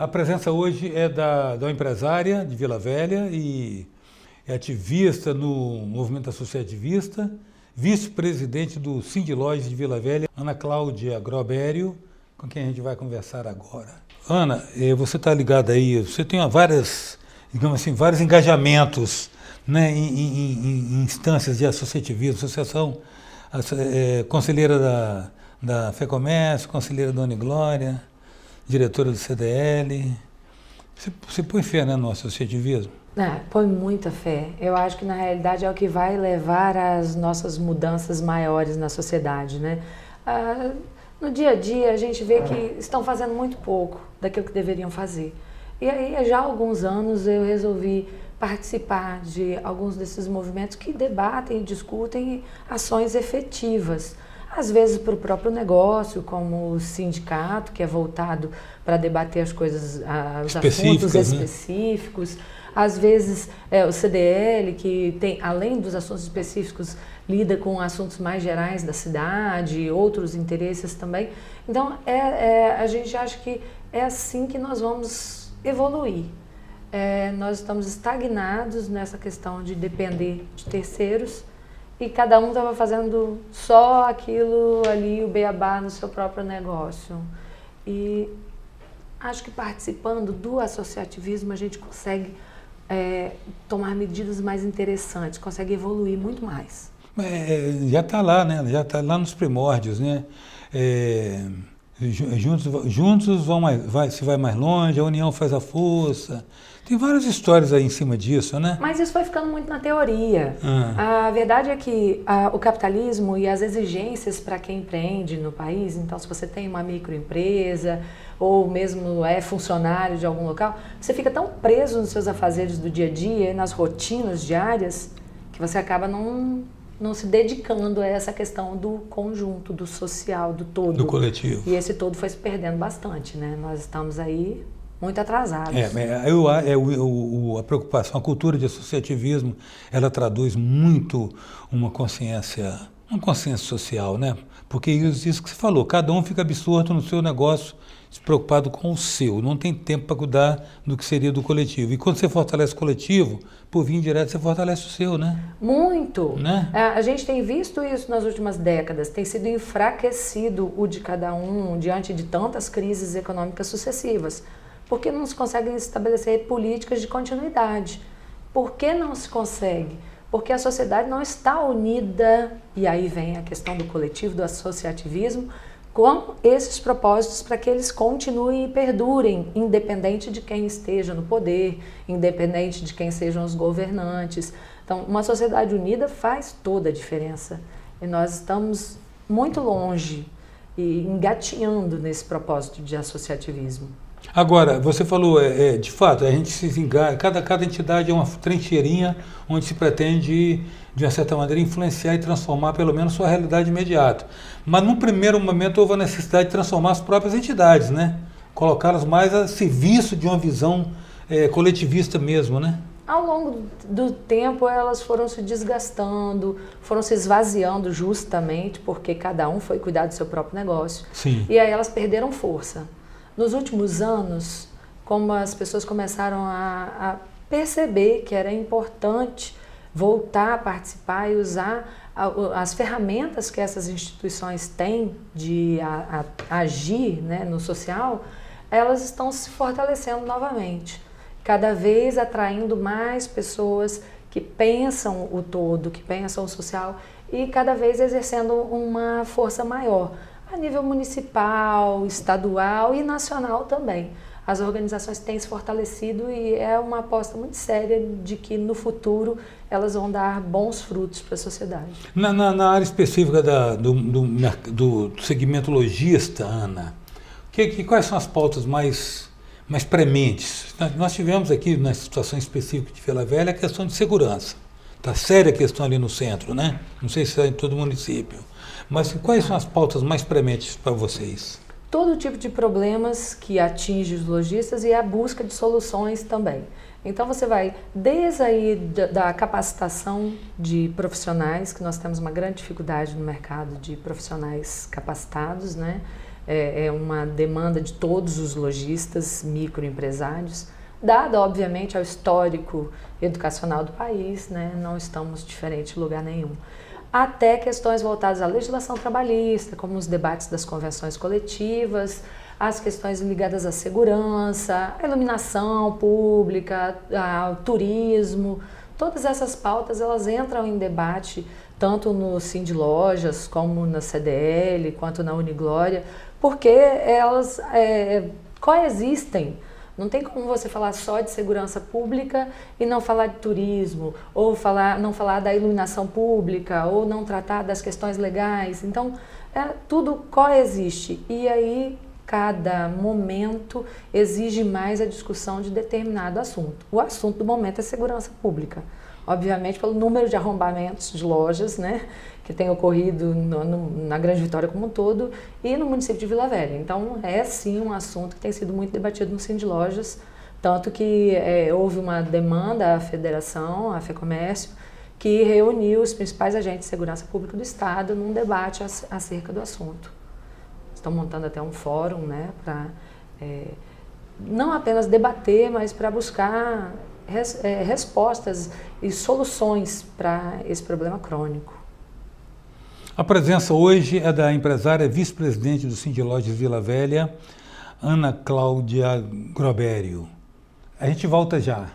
A presença hoje é da empresária de Vila Velha e é ativista no movimento associativista, vice-presidente do Sindilóide de Vila Velha, Ana Cláudia Grobério, com quem a gente vai conversar agora. Ana, você está ligada aí, você tem várias, digamos assim, vários engajamentos, né, em instâncias de associativismo, associação, conselheira da FEComércio, conselheira da Uniglória, diretora do CDL. Você põe fé, né, no associativismo? Põe muita fé. Eu acho que na realidade é o que vai levar às nossas mudanças maiores na sociedade, né? No dia a dia a gente vê que estão fazendo muito pouco daquilo que deveriam fazer. E aí já há alguns anos eu resolvi participar de alguns desses movimentos que debatem e discutem ações efetivas. Às vezes para o próprio negócio, como o sindicato, que é voltado para debater as coisas, os assuntos específicos. Às vezes o CDL, que tem, além dos assuntos específicos, lida com assuntos mais gerais da cidade, outros interesses também. Então, a gente acha que é assim que nós vamos evoluir. Nós estamos estagnados nessa questão de depender de terceiros e cada um estava fazendo só aquilo ali, o beabá no seu próprio negócio. E acho que participando do associativismo a gente consegue tomar medidas mais interessantes, consegue evoluir muito mais. Já está lá, né? Já está lá nos primórdios, né? Juntos se vai mais longe, a união faz a força. Tem várias histórias aí em cima disso, né? Mas isso vai ficando muito na teoria. A verdade é que o capitalismo e as exigências para quem empreende no país, então se você tem uma microempresa ou mesmo é funcionário de algum local, você fica tão preso nos seus afazeres do dia a dia, nas rotinas diárias, que você acaba não se dedicando a essa questão do conjunto, do social, do todo. Do coletivo. E esse todo foi se perdendo bastante, né? Nós estamos aí muito atrasados. A preocupação, a cultura de associativismo, ela traduz muito uma consciência social, né? Porque isso que você falou, cada um fica absorto no seu negócio, preocupado com o seu, não tem tempo para cuidar do que seria do coletivo. E quando você fortalece o coletivo, por vir direto, você fortalece o seu, né? Muito! Né? A gente tem visto isso nas últimas décadas, tem sido enfraquecido o de cada um diante de tantas crises econômicas sucessivas, porque não se conseguem estabelecer políticas de continuidade. Por que não se consegue? Porque a sociedade não está unida, e aí vem a questão do coletivo, do associativismo, com esses propósitos para que eles continuem e perdurem, independente de quem esteja no poder, independente de quem sejam os governantes. Então, uma sociedade unida faz toda a diferença. E nós estamos muito longe e engatinhando nesse propósito de associativismo. Agora, você falou, de fato, a gente se engaja, cada entidade é uma trincheirinha onde se pretende, de uma certa maneira, influenciar e transformar pelo menos sua realidade imediata. Mas num primeiro momento houve a necessidade de transformar as próprias entidades, né? Colocá-las mais a serviço de uma visão coletivista mesmo, né? Ao longo do tempo elas foram se desgastando, foram se esvaziando justamente porque cada um foi cuidar do seu próprio negócio. Sim. E aí elas perderam força. Nos últimos anos, como as pessoas começaram a perceber que era importante voltar a participar e usar as ferramentas que essas instituições têm de agir, né, no social, elas estão se fortalecendo novamente, cada vez atraindo mais pessoas que pensam o todo, que pensam o social e cada vez exercendo uma força maior a nível municipal, estadual e nacional também. As organizações têm se fortalecido e é uma aposta muito séria de que no futuro elas vão dar bons frutos para a sociedade. Na área específica do segmento lojista, Ana, quais são as pautas mais prementes? Nós tivemos aqui, na situação específica de Vila Velha, a questão de segurança. Está séria a questão ali no centro, né? Não sei se é em todo o município. Mas quais são as pautas mais prementes para vocês? Todo tipo de problemas que atinge os lojistas e a busca de soluções também. Então você vai desde aí da capacitação de profissionais, que nós temos uma grande dificuldade no mercado de profissionais capacitados, né? é uma demanda de todos os lojistas, microempresários, dado, obviamente, ao histórico educacional do país, né? Não estamos diferentes em lugar nenhum. Até questões voltadas à legislação trabalhista, como os debates das convenções coletivas, as questões ligadas à segurança, à iluminação pública, ao turismo. Todas essas pautas, elas entram em debate tanto no Sindlojas, como na CDL, quanto na Uniglória, porque elas coexistem. Não tem como você falar só de segurança pública e não falar de turismo, ou não falar da iluminação pública, ou não tratar das questões legais. Então, tudo coexiste. E aí, cada momento exige mais a discussão de determinado assunto. O assunto do momento é segurança pública. Obviamente, pelo número de arrombamentos de lojas, né, que tem ocorrido na Grande Vitória como um todo e no município de Vila Velha. Então, é sim um assunto que tem sido muito debatido no Sindlojas, tanto que houve uma demanda à federação, à FEComércio, que reuniu os principais agentes de segurança pública do Estado num debate acerca do assunto. Estão montando até um fórum, né, para não apenas debater, mas para buscar respostas e soluções para esse problema crônico. A presença hoje é da empresária vice-presidente do Sindlojas Vila Velha, Ana Cláudia Grobério. A gente volta já.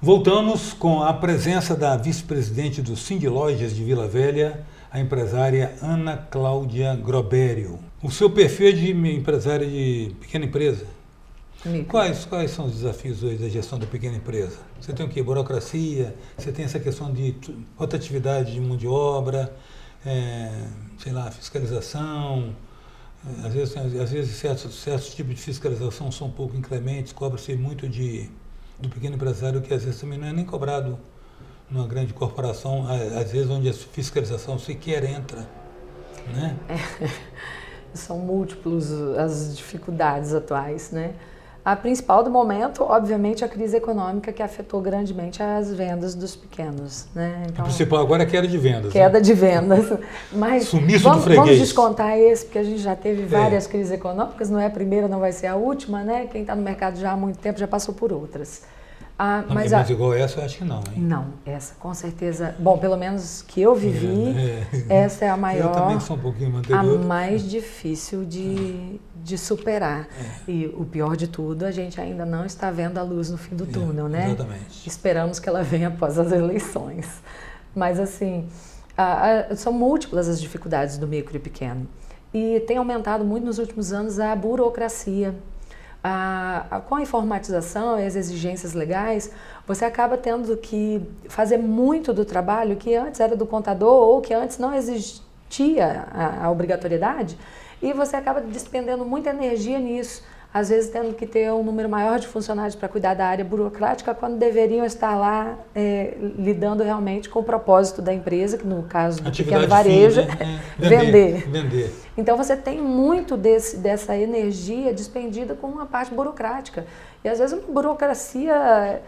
Voltamos com a presença da vice-presidente do Sindlojas de Vila Velha, a empresária Ana Cláudia Grobério. O seu perfil é de empresária de pequena empresa? Quais são os desafios hoje da gestão da pequena empresa? Você tem o quê? Burocracia, você tem essa questão de rotatividade de mão de obra, sei lá, fiscalização. Às vezes certos tipos de fiscalização são um pouco inclementes, cobra-se muito do pequeno empresário, que às vezes também não é nem cobrado numa grande corporação, às vezes onde a fiscalização sequer entra, né? São múltiplos as dificuldades atuais, né? A principal do momento, obviamente, a crise econômica que afetou grandemente as vendas dos pequenos, né? Então, o principal agora é queda de vendas. Queda, né? De vendas. Mas sumiço do freguês. Vamos descontar esse, porque a gente já teve várias crises econômicas, não é a primeira, não vai ser a última, né? Quem está no mercado já há muito tempo já passou por outras. Mas igual essa, eu acho que não, hein? Não, essa com certeza, bom, pelo menos que eu vivi, essa é a maior, eu também sou um pouquinho anterior, a mais difícil de superar. E o pior de tudo, a gente ainda não está vendo a luz no fim do túnel, né? Exatamente. Esperamos que ela venha após as eleições. Mas assim, são múltiplas as dificuldades do micro e pequeno. E tem aumentado muito nos últimos anos a burocracia. Com a informatização e as exigências legais, você acaba tendo que fazer muito do trabalho que antes era do contador ou que antes não existia a obrigatoriedade, e você acaba despendendo muita energia nisso, às vezes tendo que ter um número maior de funcionários para cuidar da área burocrática, quando deveriam estar lá lidando realmente com o propósito da empresa, que no caso do pequeno varejo, vender. Então você tem muito dessa energia despendida com uma parte burocrática. E às vezes uma burocracia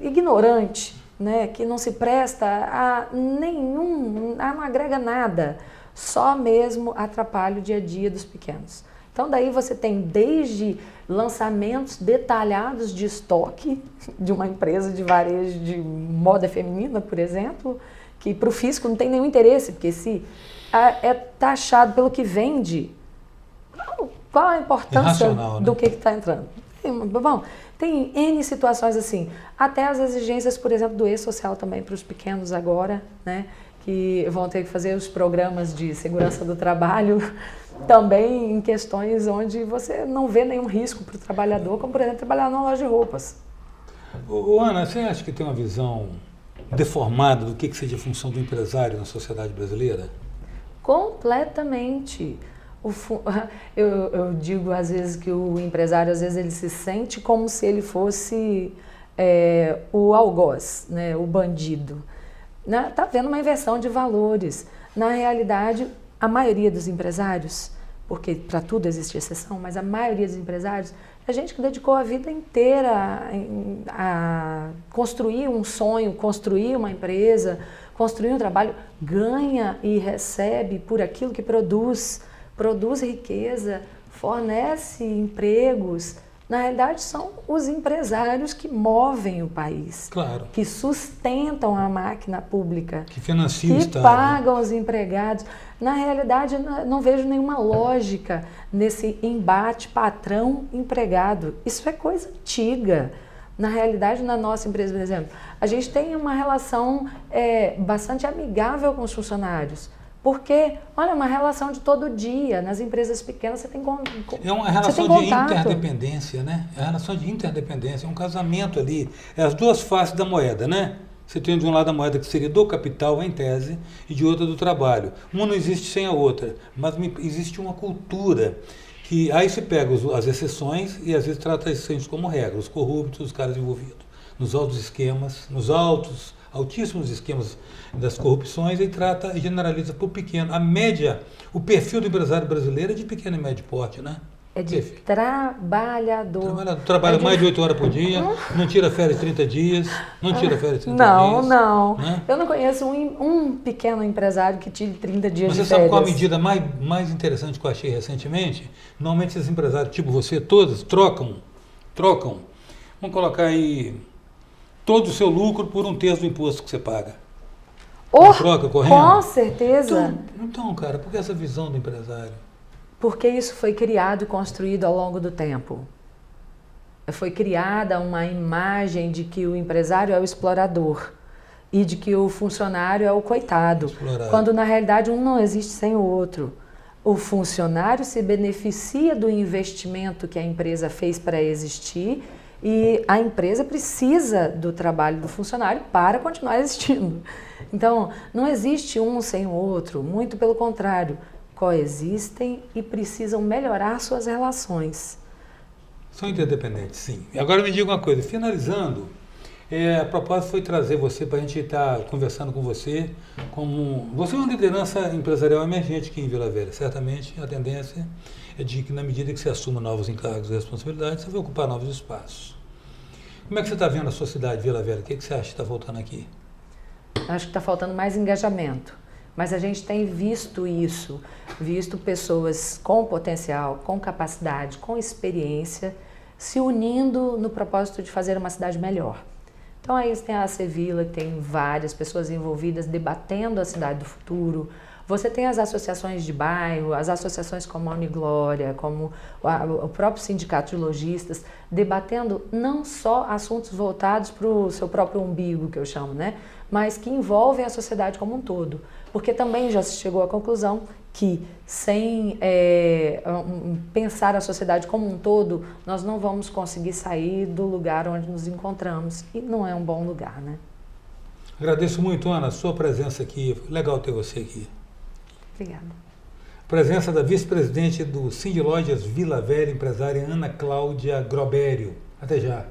ignorante, né, que não se presta a não agrega nada, só mesmo atrapalha o dia a dia dos pequenos. Então daí você tem desde lançamentos detalhados de estoque de uma empresa de varejo de moda feminina, por exemplo, que para o fisco não tem nenhum interesse, porque se é taxado pelo que vende, qual a importância do que está entrando? Bom, tem N situações assim, até as exigências, por exemplo, do E-Social também para os pequenos agora, né, que vão ter que fazer os programas de segurança do trabalho, também em questões onde você não vê nenhum risco para o trabalhador, como por exemplo trabalhar numa loja de roupas. Ana, você acha que tem uma visão deformada do que seja a função do empresário na sociedade brasileira? Completamente. Eu digo às vezes que o empresário, às vezes ele se sente como se ele fosse o algoz, né, o bandido. Está havendo uma inversão de valores. Na realidade, a maioria dos empresários, porque para tudo existe exceção, mas a maioria dos empresários é gente que dedicou a vida inteira a construir um sonho, construir uma empresa, construir um trabalho, ganha e recebe por aquilo que produz riqueza, fornece empregos. Na realidade, são os empresários que movem o país, Claro. que sustentam a máquina pública, Que financia o que Estado. pagam os empregados. Na realidade, não vejo nenhuma lógica nesse embate patrão-empregado. Isso é coisa antiga. Na realidade, na nossa empresa, por exemplo, a gente tem uma relação bastante amigável com os funcionários. Porque, olha, uma relação de todo dia. Nas empresas pequenas você tem É uma relação de contato. interdependência, né? É uma relação de interdependência, é um casamento ali. É as duas faces da moeda, né? Você tem de um lado a moeda que seria do capital, em tese, e de outra do trabalho. Uma não existe sem a outra, mas existe uma cultura que aí se pega as exceções e às vezes trata as exceções como regra, os corruptos, os caras envolvidos nos altos esquemas, nos altíssimos esquemas das corrupções e trata e generaliza para o pequeno. A média, o perfil do empresário brasileiro é de pequeno e médio porte, né? É de trabalhador. Trabalha mais de 8 horas por dia, não tira férias 30 dias, não tira férias 30 dias. Não. Né? Eu não conheço um pequeno empresário que tire 30 dias Mas de você sabe férias. qual a medida mais interessante que eu achei recentemente? Normalmente esses empresários, tipo você, todos trocam. Vamos colocar aí todo o seu lucro por um terço do imposto que você paga. Troca correndo? Com certeza. Então, cara, por que essa visão do empresário? Porque isso foi criado e construído ao longo do tempo. Foi criada uma imagem de que o empresário é o explorador e de que o funcionário é o coitado, quando na realidade um não existe sem o outro. O funcionário se beneficia do investimento que a empresa fez para existir e a empresa precisa do trabalho do funcionário para continuar existindo. Então, não existe um sem o outro, muito pelo contrário. Coexistem e precisam melhorar suas relações. São interdependentes, sim. E agora me diga uma coisa, finalizando, a proposta foi trazer você para a gente estar conversando com você. Você é uma liderança empresarial emergente aqui em Vila Velha. Certamente a tendência é de que na medida que você assuma novos encargos e responsabilidades, você vai ocupar novos espaços. Como é que você está vendo a sua cidade, Vila Velha? O que você acha que está faltando aqui? Acho que está faltando mais engajamento. Mas a gente tem visto isso, visto pessoas com potencial, com capacidade, com experiência, se unindo no propósito de fazer uma cidade melhor. Então aí você tem a Sevilla, que tem várias pessoas envolvidas debatendo a cidade do futuro. Você tem as associações de bairro, as associações como a Uniglória, como o próprio sindicato de lojistas, debatendo não só assuntos voltados para o seu próprio umbigo, que eu chamo, né? Mas que envolvem a sociedade como um todo. Porque também já se chegou à conclusão que sem pensar a sociedade como um todo, nós não vamos conseguir sair do lugar onde nos encontramos. E não é um bom lugar, né? Agradeço muito, Ana, a sua presença aqui. Legal ter você aqui. Obrigada. Presença da vice-presidente do Sindlojas Vila Velha, empresária Ana Cláudia Grobério. Até já.